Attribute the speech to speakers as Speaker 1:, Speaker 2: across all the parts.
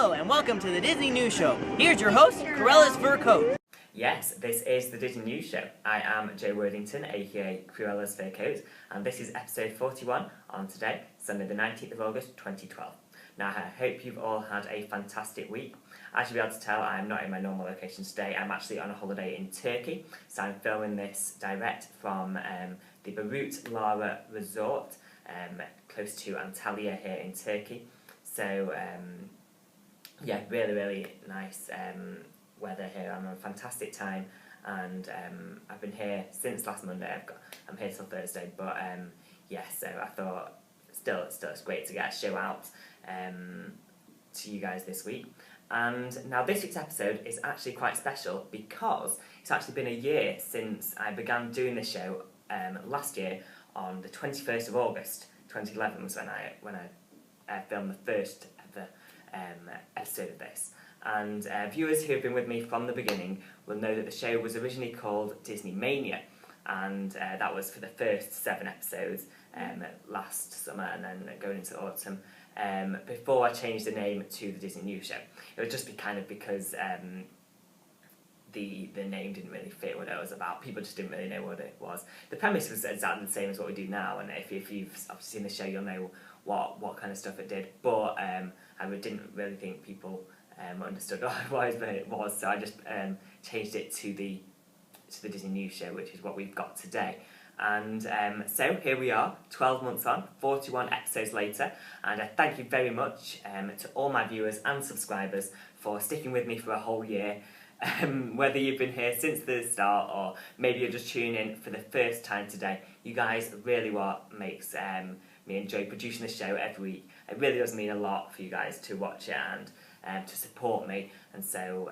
Speaker 1: Hello and welcome to the Disney News Show. Here's your host, CruellasFurCoat.
Speaker 2: Yes, this is the Disney News Show. I am Joe Worthington, aka CruellasFurCoat, and this is episode 41 on today, Sunday the 19th of August 2012. Now, I hope you've all had a fantastic week. As you'll be able to tell, I'm not in my normal location today. I'm actually on a holiday in Turkey, so I'm filming this direct from the Beirut Lara Resort, close to Antalya here in Turkey. So, yeah, really nice weather here. I'm having a fantastic time, and I've been here since last Monday. I'm here till Thursday, but yeah, so I thought still it's great to get a show out to you guys this week. And now this week's episode is actually quite special because it's actually been a year since I began doing the show last year on the 21st of August 2011 was when I filmed the first ever episode of this. And viewers who have been with me from the beginning will know that the show was originally called Disney Mania, and that was for the first 7 episodes last summer and then going into autumn, before I changed the name to the Disney News Show. It would just be kind of because the name didn't really fit what it was about. People just didn't really know what it was. The premise was exactly the same as what we do now, and if you've seen the show, you'll know what kind of stuff it did. But I didn't really think people understood what it was, so I just changed it to the Disney News Show, which is what we've got today. And so here we are, 12 months on, 41 episodes later, and I thank you very much to all my viewers and subscribers for sticking with me for a whole year. Whether you've been here since the start or maybe you're just tuning in for the first time today, you guys are really what makes me enjoy producing the show every week. It really does mean a lot for you guys to watch it and to support me, and so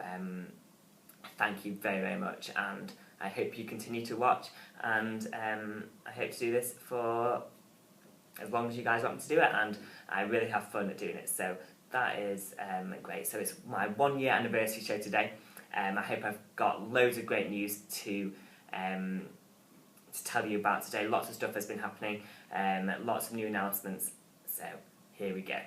Speaker 2: thank you very much, and I hope you continue to watch, and I hope to do this for as long as you guys want me to do it, and I really have fun at doing it, so that is great. So it's my 1 year anniversary show today. I hope I've got loads of great news to tell you about today. Lots of stuff has been happening, lots of new announcements, so here we go.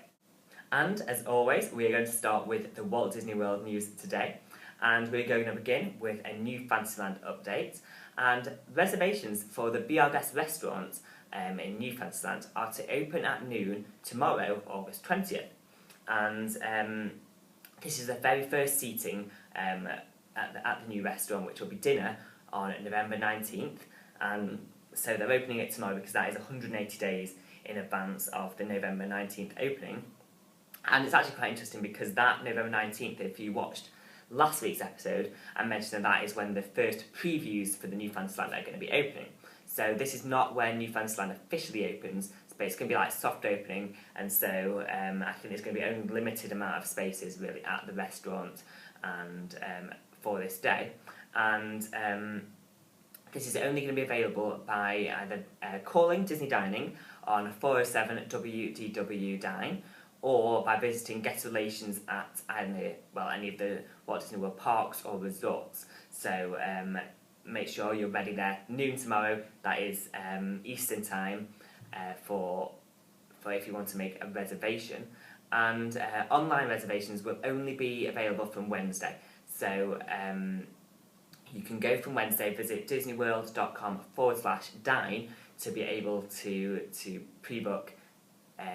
Speaker 2: And as always, we are going to start with the Walt Disney World news today, and we're going to begin with a new Fantasyland update. And reservations for the Be Our Guest restaurant in New Fantasyland are to open at noon tomorrow, August 20th. And this is the very first seating at the new restaurant, which will be dinner on November 19th. And so they're opening it tomorrow because that is 180 days in advance of the November 19th opening. And it's actually quite interesting because that November 19th, if you watched last week's episode, I mentioned that is when the first previews for the new Fantasyland are going to be opening. So this is not when New Fantasyland officially opens, but it's going to be like soft opening, and so I think there's going to be only a limited amount of spaces really at the restaurant and for this day. And this is only going to be available by either calling Disney Dining on 407 WDW Dine, or by visiting guest relations at any of the Walt Disney World parks or resorts. So make sure you're ready there noon tomorrow. That is Eastern time for if you want to make a reservation. And online reservations will only be available from Wednesday. So you can go from Wednesday, visit disneyworld.com/dine to be able to pre-book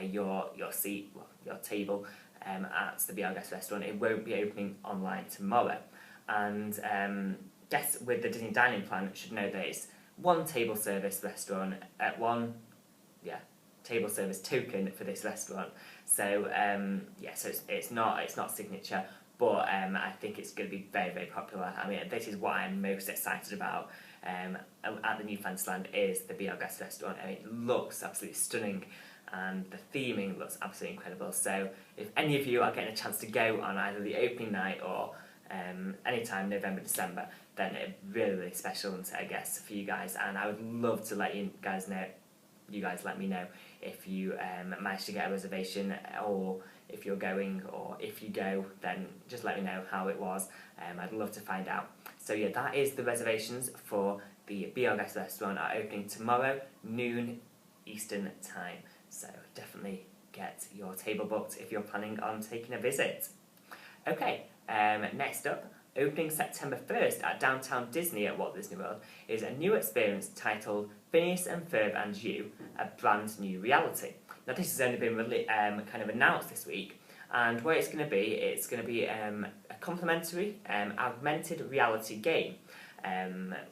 Speaker 2: your seat, your table at the Be Our Guest restaurant. It won't be opening online tomorrow. And guests with the Disney dining plan should know that it's one table service restaurant at one table service token for this restaurant. So so it's not signature, but I think it's going to be very popular. I mean, this is what I'm most excited about at the new Fantasyland is the Be Our Guest restaurant. I mean, it looks absolutely stunning, and the theming looks absolutely incredible. So if any of you are getting a chance to go on either the opening night or anytime November, December, then it's really special, I guess, for you guys. And I would love to let you guys know. You guys let me know if you manage to get a reservation, or if you're going, or if you go, then just let me know how it was. I'd love to find out. So yeah, that is the reservations for the Be Our Guest restaurant are opening tomorrow, noon Eastern time. So definitely get your table booked if you're planning on taking a visit. Okay, next up, opening September 1st at Downtown Disney at Walt Disney World is a new experience titled Phineas and Ferb and You, a brand new reality. Now this has only been kind of announced this week, and what it's going to be a complimentary augmented reality game,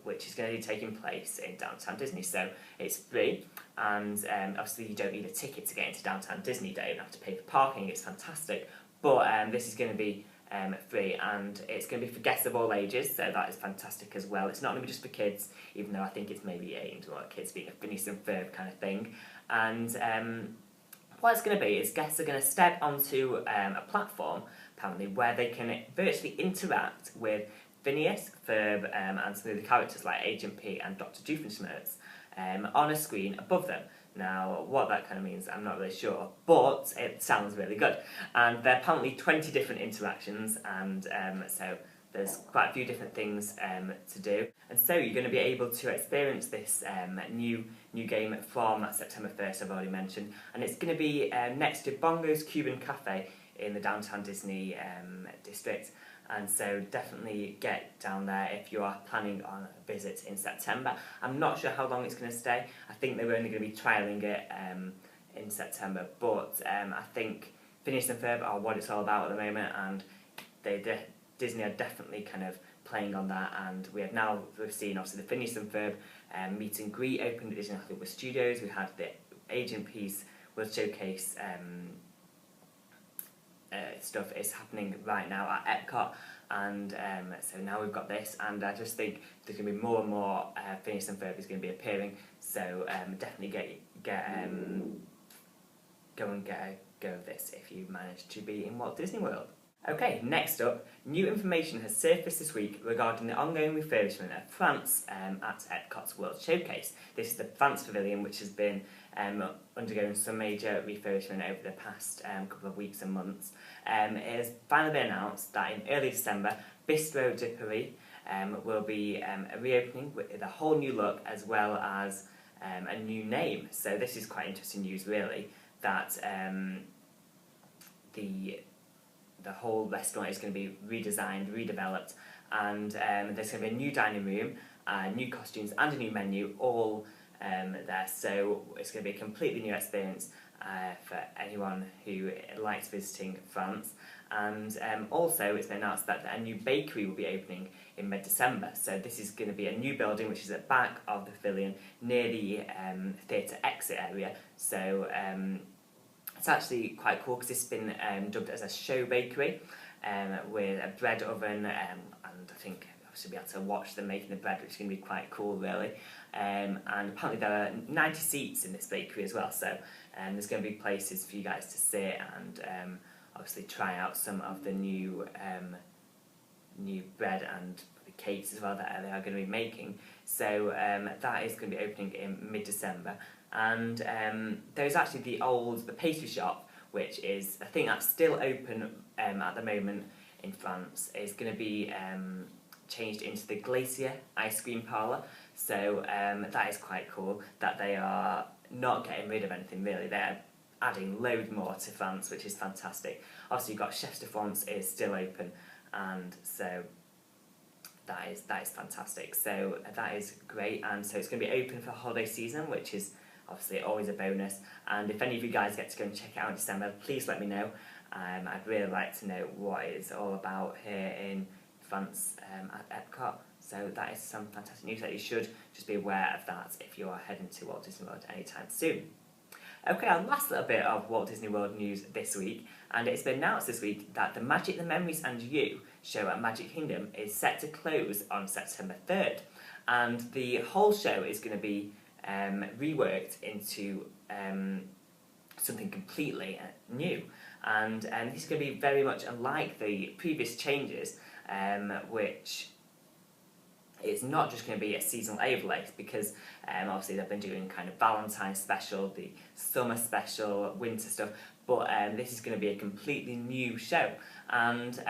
Speaker 2: which is going to be taking place in Downtown Disney. So it's free, and obviously you don't need a ticket to get into Downtown Disney. You don't have to pay for parking. It's fantastic, but this is going to be free, and it's going to be for guests of all ages, so that is fantastic as well. It's not going to be just for kids, even though I think it's maybe aimed at kids being a Phineas and Ferb kind of thing. And what it's going to be is guests are going to step onto a platform, apparently, where they can virtually interact with Phineas, Ferb, and some of the characters like Agent P and Dr. Doofenshmirtz on a screen above them. Now, what that kind of means, I'm not really sure, but it sounds really good. And there are apparently 20 different interactions, and so there's quite a few different things to do. And so you're going to be able to experience this new game from September 1st, I've already mentioned. And it's going to be next to Bongo's Cuban Cafe in the Downtown Disney district. And so definitely get down there if you are planning on a visit in September. I'm not sure how long it's going to stay. I think they were only going to be trialling it in September, but I think Phineas and Ferb are what it's all about at the moment, and Disney are definitely kind of playing on that. And we've seen obviously the Phineas and Ferb meet and greet opened at Disney Hollywood Studios. We had the Agent Piece World Showcase stuff is happening right now at Epcot, and so now we've got this, and I just think there's going to be more and more Phineas and Ferb is going to be appearing, so definitely go and get a go of this if you manage to be in Walt Disney World. Okay, next up, new information has surfaced this week regarding the ongoing refurbishment of France at Epcot's World Showcase. This is the France Pavilion, which has been undergoing some major refurbishment over the past couple of weeks and months. It has finally been announced that in early December, Bistro de Paris will be reopening with a whole new look as well as a new name. So this is quite interesting news, really, that the whole restaurant is going to be redesigned, redeveloped, and there's going to be a new dining room, new costumes and a new menu, all there. So it's going to be a completely new experience for anyone who likes visiting France. And also it's been announced that a new bakery will be opening in mid-December. So this is going to be a new building which is at the back of the pavilion near the theatre exit area. So it's actually quite cool because it's been dubbed as a show bakery with a bread oven, and I think I should be able to watch them making the bread, which is going to be quite cool, really. And apparently there are 90 seats in this bakery as well, so there's going to be places for you guys to sit and obviously try out some of the new bread and cakes as well that they are going to be making. So that is going to be opening in mid-December. And there's actually the pastry shop, which is, I think that's still open at the moment in France, is going to be changed into the Glacier ice cream parlour. So that is quite cool that they are not getting rid of anything, really. They're adding loads more to France, which is fantastic. Obviously you've got Chefs de France is still open, and so that is fantastic. So that is great, and so it's going to be open for holiday season, which is obviously always a bonus. And if any of you guys get to go and check it out in December, please let me know. I'd really like to know what it's all about here in France at Epcot. So that is some fantastic news that you should just be aware of that if you are heading to Walt Disney World anytime soon. Okay, our last little bit of Walt Disney World news this week, and it's been announced this week that the Magic, the Memories and You show at Magic Kingdom is set to close on September 3rd. And the whole show is going to be reworked into something completely new, and this is going to be very much unlike the previous changes, which is not just going to be a seasonal overlay, because obviously they've been doing kind of Valentine's special, the summer special, winter stuff, but this is going to be a completely new show, and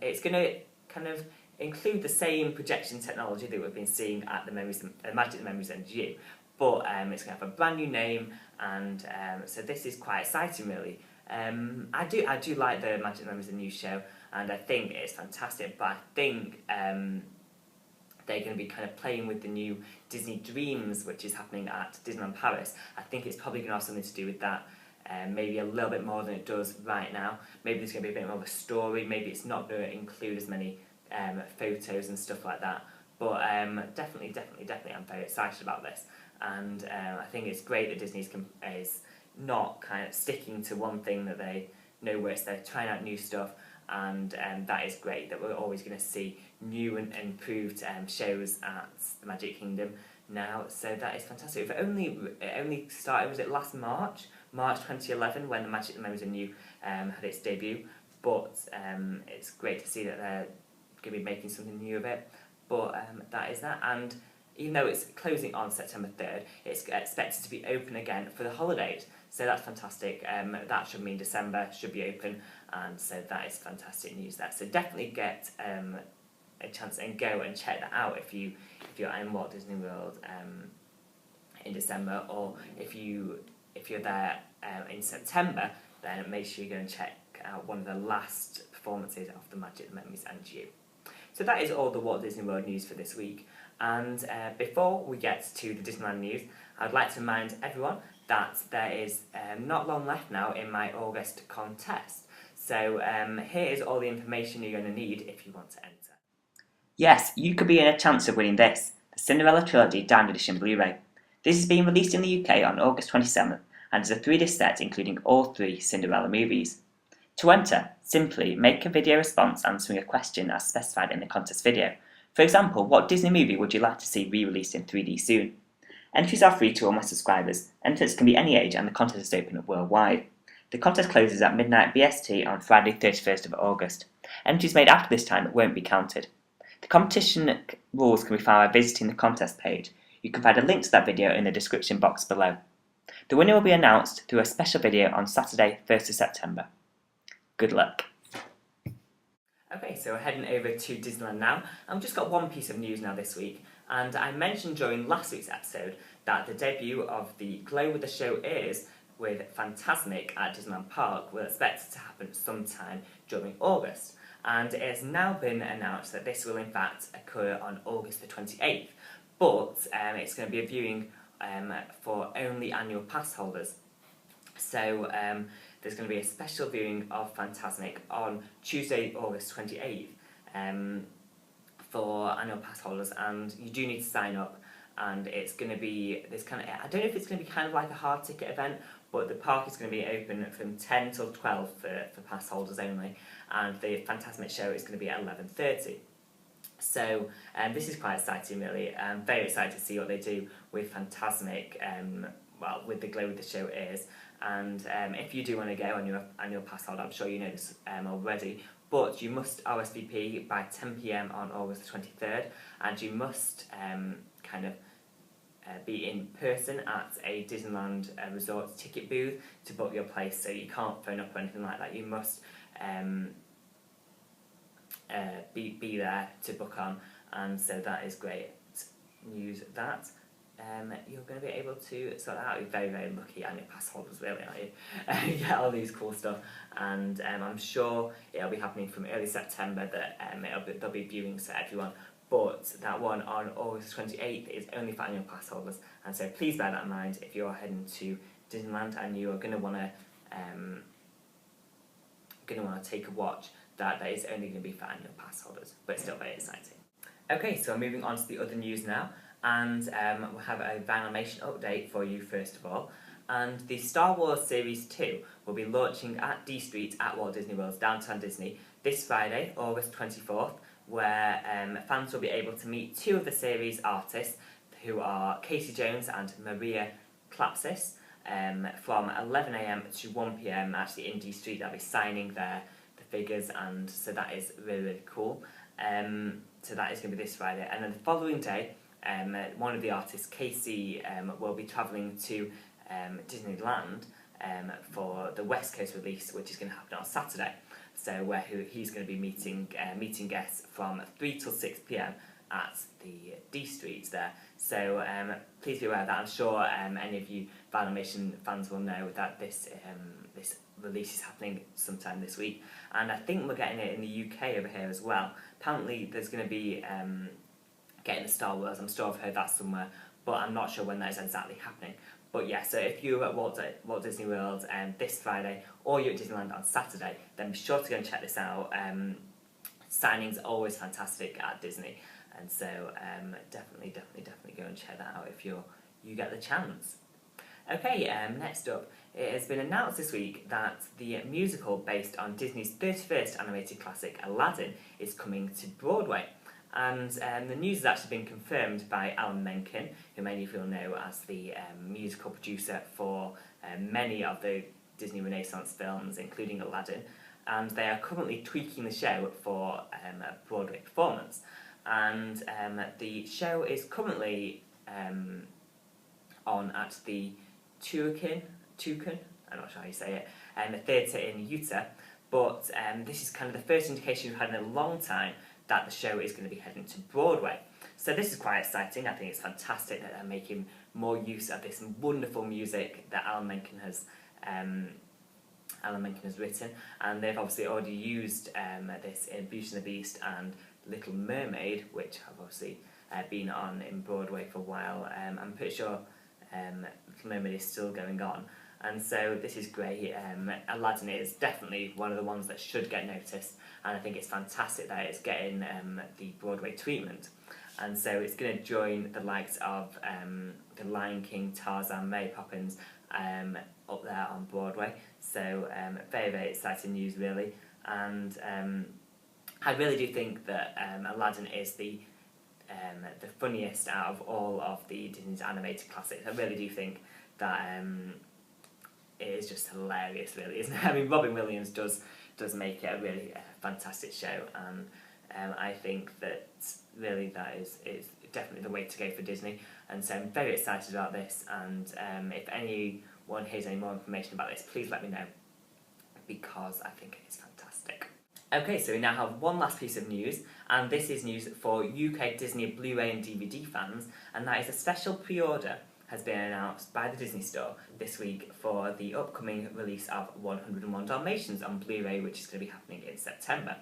Speaker 2: it's going to kind of include the same projection technology that we've been seeing at the Magic, the Memories and You, but it's going to have a brand new name, and so this is quite exciting, really. I do like the Magic Memories a new show, and I think it's fantastic. But I think they're going to be kind of playing with the new Disney Dreams, which is happening at Disneyland Paris. I think it's probably going to have something to do with that. Maybe a little bit more than it does right now. Maybe there's going to be a bit more of a story. Maybe it's not going to include as many photos and stuff like that. But definitely, I'm very excited about this. And I think it's great that Disney is not kind of sticking to one thing that they know works. They're trying out new stuff, and that is great that we're always going to see new and improved shows at the Magic Kingdom now. So that is fantastic. It only started, was it last March 2011, when the Magic Memories Are New had its debut. But it's great to see that they're going to be making something new of it. But that is that. And even though it's closing on September 3rd, it's expected to be open again for the holidays. So that's fantastic. That should mean December should be open, and so that is fantastic news there. So definitely get a chance and go and check that out if you're in Walt Disney World in December, or if you're there in September, then make sure you go and check out one of the last performances of the Magic Memories and You. So that is all the Walt Disney World news for this week. And before we get to the Disneyland news, I'd like to remind everyone that there is not long left now in my August contest. So here is all the information you're going to need if you want to enter. Yes, you could be in a chance of winning this, the Cinderella Trilogy Diamond Edition Blu-ray. This is being released in the UK on August 27th and is a 3-disc set including all 3 Cinderella movies. To enter, simply make a video response answering a question as specified in the contest video. For example, what Disney movie would you like to see re-released in 3D soon? Entries are free to all my subscribers. Entrants can be any age and the contest is open worldwide. The contest closes at midnight BST on Friday 31st of August. Entries made after this time won't be counted. The competition rules can be found by visiting the contest page. You can find a link to that video in the description box below. The winner will be announced through a special video on Saturday 1st of September. Good luck. Okay, so we're heading over to Disneyland now. I've just got one piece of news now this week, and I mentioned during last week's episode that the debut of the Glow with the Show Is with Fantasmic at Disneyland Park was expected to happen sometime during August. And it has now been announced that this will in fact occur on August the 28th, but it's going to be a viewing for only annual pass holders. So there's going to be a special viewing of Fantasmic on Tuesday, August 28th for annual pass holders, and you do need to sign up. And it's going to be this kind of, I don't know if it's going to be kind of like a hard ticket event, but the park is going to be open from 10 till 12 for pass holders only, and the Fantasmic show is going to be at 11:30. So this is quite exciting, really. I'm very excited to see what they do with Fantasmic, well, with the Glow with the Show Is. And if you do want to go on your annual pass holder, I'm sure you know this already, but you must RSVP by 10 PM on August 23rd, and you must be in person at a Disneyland Resort ticket booth to book your place, so you can't phone up or anything like that. You must be there to book on, and so that is great news that you're going to be able to sort that out. You're very, very lucky annual pass holders, really, aren't you? You get all these cool stuff, and I'm sure it'll be happening from early September that there'll be viewings for everyone. But that one on August 28th is only for annual pass holders, and so please bear that in mind if you're heading to Disneyland and you are going to want to take a watch. That is only going to be for annual pass holders, but it's still very exciting. Okay, so moving on to the other news now, and we'll have a Vanimation update for you first of all. And the Star Wars Series 2 will be launching at D Street at Walt Disney World's Downtown Disney this Friday, August 24th, where fans will be able to meet 2 of the series artists, who are Casey Jones and Maria Klapsis, from 11 AM to 1 PM actually in D Street. They'll be signing the figures, and so that is really, really cool. So that is going to be this Friday, and then the following day, one of the artists, Casey, will be travelling to Disneyland for the West Coast release, which is going to happen on Saturday. So he's going to be meeting guests from 3 till 6 PM at the D Street there. So please be aware of that. I'm sure any of you Vanimation fans will know that this release is happening sometime this week, and I think we're getting it in the UK over here as well. Apparently there's going to be getting the Star Wars. I'm sure I've heard that somewhere, but I'm not sure when that is exactly happening. But yeah, so if you're at Walt Disney World this Friday, or you're at Disneyland on Saturday, then be sure to go and check this out. Signings are always fantastic at Disney, and so definitely go and check that out if you get the chance. Okay, next up, it has been announced this week that the musical based on Disney's 31st animated classic Aladdin is coming to Broadway. And the news has actually been confirmed by Alan Menken, who many of you will know as the musical producer for many of the Disney Renaissance films, including Aladdin. And they are currently tweaking the show for a Broadway performance. And the show is currently on at the Tucson, I'm not sure how you say it, the theatre in Utah. But this is kind of the first indication we've had in a long time that the show is going to be heading to Broadway. So this is quite exciting. I think it's fantastic that they're making more use of this wonderful music that Alan Menken has written, and they've obviously already used this in Beauty and the Beast and Little Mermaid, which have obviously been on in Broadway for a while. I'm pretty sure Little Mermaid is still going on. And so this is great. Aladdin is definitely one of the ones that should get noticed, and I think it's fantastic that it's getting the Broadway treatment. And so it's going to join the likes of The Lion King, Tarzan, Mary Poppins up there on Broadway. So very exciting news really. And I really do think that Aladdin is the funniest out of all of the Disney's animated classics. I really do think that it is just hilarious, really, isn't it? I mean, Robin Williams does make it a really fantastic show, and I think that really that is definitely the way to go for Disney. And so I'm very excited about this, and if anyone hears any more information about this, please let me know, because I think it is fantastic. Okay, so we now have one last piece of news, and this is news for UK Disney Blu-ray and DVD fans, and that is a special pre-order has been announced by the Disney Store this week for the upcoming release of 101 Dalmatians on Blu-ray, which is going to be happening in September.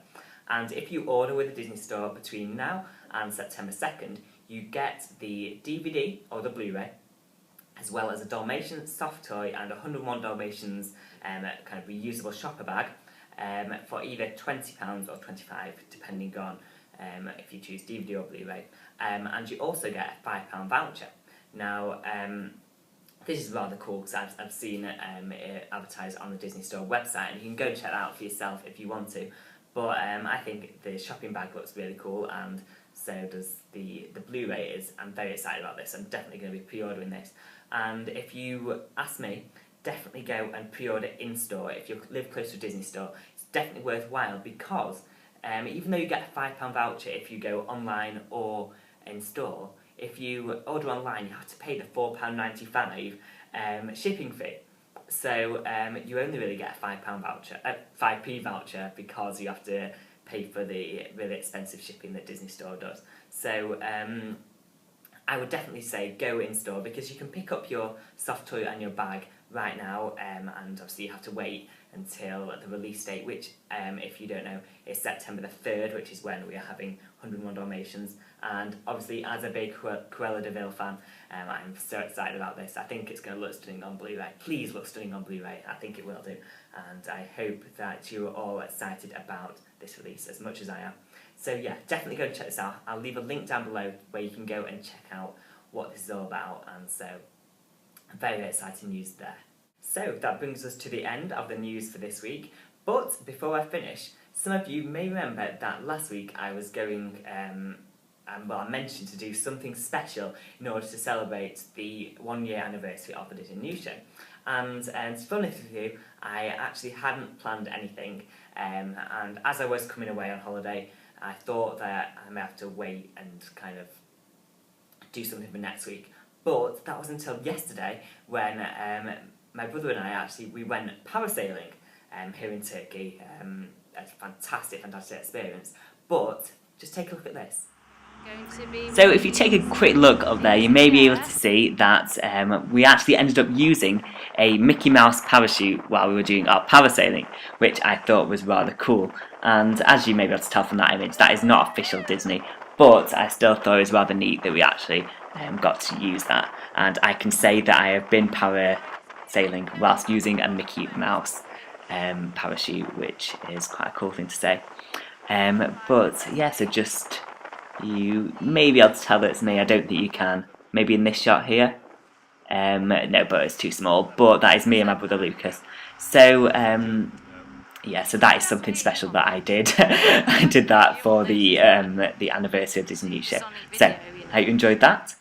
Speaker 2: And if you order with the Disney Store between now and September 2nd, you get the DVD or the Blu-ray, as well as a Dalmatians soft toy and 101 Dalmatians kind of reusable shopper bag for either £20 or £25, depending on if you choose DVD or Blu-ray. And you also get a £5 voucher. Now, this is rather cool because I've seen it advertised on the Disney Store website, and you can go check that out for yourself if you want to. But I think the shopping bag looks really cool, and so does the Blu-ray is. I'm very excited about this. I'm definitely going to be pre-ordering this. And if you ask me, definitely go and pre-order in-store. If you live close to a Disney Store, it's definitely worthwhile, because even though you get a £5 voucher if you go online or in-store, if you order online, you have to pay the £4.95 shipping fee. So you only really get a £5 voucher, 5p voucher, because you have to pay for the really expensive shipping that Disney Store does. So I would definitely say go in store, because you can pick up your soft toy and your bag right now, and obviously you have to wait until the release date, which, if you don't know, is September the 3rd, which is when we are having 101 Dalmatians. And obviously, as a big Cruella de Vil fan, I'm so excited about this. I think it's going to look stunning on Blu-ray. Please look stunning on Blu-ray. I think it will do. And I hope that you are all excited about this release as much as I am. So yeah, definitely go and check this out. I'll leave a link down below where you can go and check out what this is all about. And so, very exciting news there. So that brings us to the end of the news for this week. But before I finish, some of you may remember that last week I was going, well, I mentioned to do something special in order to celebrate the 1-year anniversary of the Disney News Show. And to be honest with you, I actually hadn't planned anything. And as I was coming away on holiday, I thought that I may have to wait and kind of do something for next week. But that was until yesterday when my brother and I we went parasailing here in Turkey. A fantastic experience. But just take a look at this. So if you take a quick look up there, you may be able to see that we actually ended up using a Mickey Mouse parachute while we were doing our parasailing, which I thought was rather cool. And as you may be able to tell from that image, that is not official Disney, but I still thought it was rather neat that we actually got to use that. And I can say that I have been parasailing whilst using a Mickey Mouse parachute, which is quite a cool thing to say. But yeah, so just, you may be able to tell that it's me. I don't think you can. Maybe in this shot here. No, but it's too small. But that is me and my brother Lucas. So yeah, so that is something special that I did. I did that for the anniversary of Disney News Show. So I hope you enjoyed that.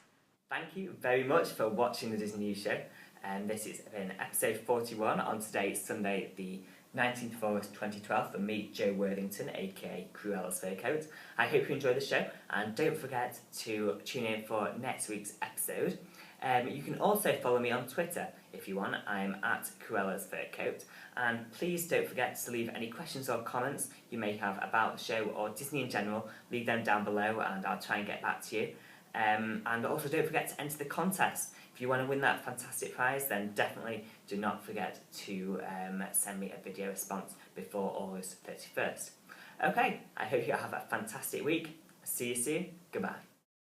Speaker 2: Thank you very much for watching the Disney News Show. This is in episode 41 on today, Sunday, the 19th of August 2012, for me, Joe Worthington, aka CruellasFurCoat. I hope you enjoy the show, and don't forget to tune in for next week's episode. You can also follow me on Twitter if you want. I'm at CruellasFurCoat, and please don't forget to leave any questions or comments you may have about the show or Disney in general. Leave them down below and I'll try and get back to you. And also don't forget to enter the contest. If you want to win that fantastic prize, then definitely do not forget to send me a video response before August 31st. Okay, I hope you have a fantastic week. See you soon. Goodbye.